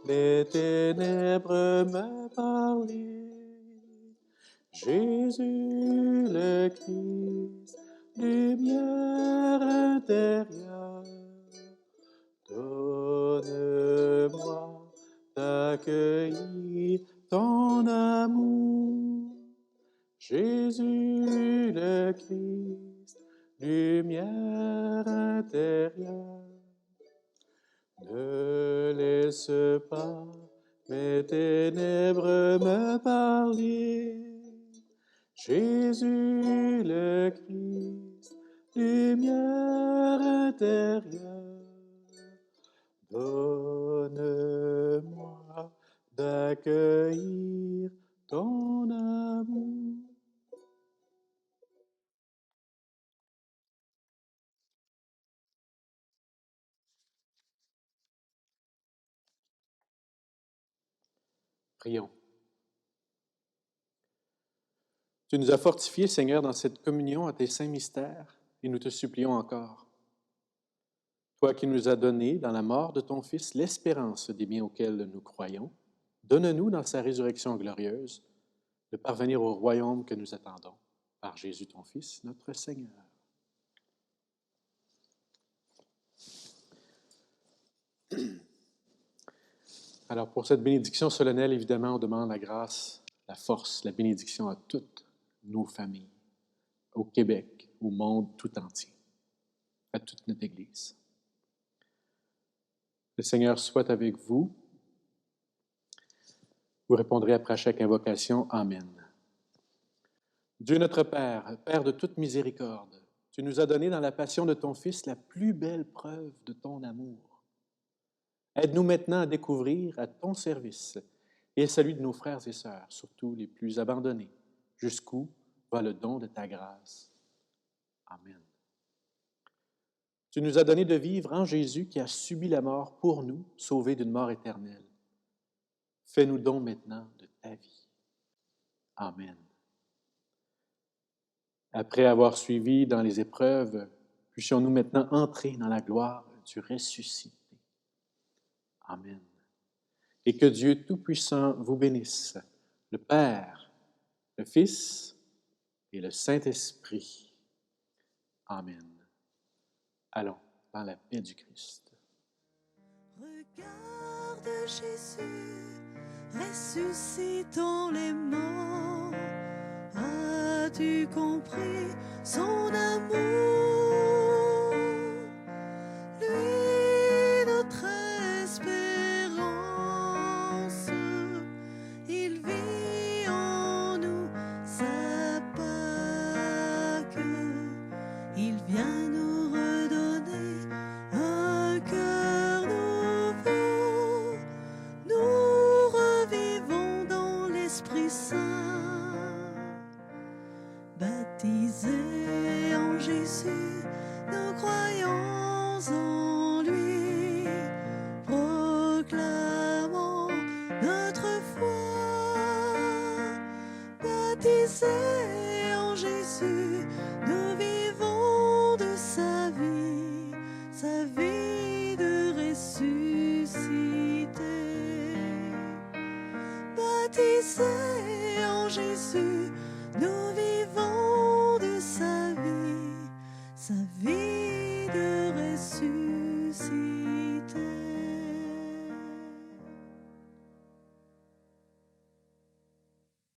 les ténèbres me parler. Jésus le Christ, lumière intérieure, donne-moi d'accueillir ton amour. Jésus le Christ, lumière intérieure, ne laisse pas mes ténèbres me parler. Jésus le Christ, lumière intérieure, donne-moi d'accueillir ton amour. Prions. Tu nous as fortifiés, Seigneur, dans cette communion à tes saints mystères, et nous te supplions encore. Toi qui nous as donné, dans la mort de ton Fils, l'espérance des biens auxquels nous croyons, donne-nous, dans sa résurrection glorieuse, de parvenir au royaume que nous attendons, par Jésus ton Fils, notre Seigneur. Alors, pour cette bénédiction solennelle, évidemment, on demande la grâce, la force, la bénédiction à toutes nos familles, au Québec, au monde tout entier, à toute notre Église. Le Seigneur soit avec vous. Vous répondrez après chaque invocation, Amen. Dieu notre Père, Père de toute miséricorde, tu nous as donné dans la passion de ton Fils la plus belle preuve de ton amour. Aide-nous maintenant à découvrir à ton service et à celui de nos frères et sœurs, surtout les plus abandonnés, jusqu'où va le don de ta grâce. Amen. Tu nous as donné de vivre en Jésus qui a subi la mort pour nous, sauvé d'une mort éternelle. Fais-nous don maintenant de ta vie. Amen. Après avoir suivi dans les épreuves, puissions-nous maintenant entrer dans la gloire du ressuscité. Amen. Et que Dieu Tout-Puissant vous bénisse, le Père, le Fils et le Saint-Esprit. Amen. Allons dans la paix du Christ. Regarde Jésus, ressuscitant les morts. As-tu compris son amour? Lui, notre espérance, il vit en nous sa Pâque. Il vient nous redonner un cœur nouveau. Nous revivons dans l'Esprit Saint, baptisés en Jésus.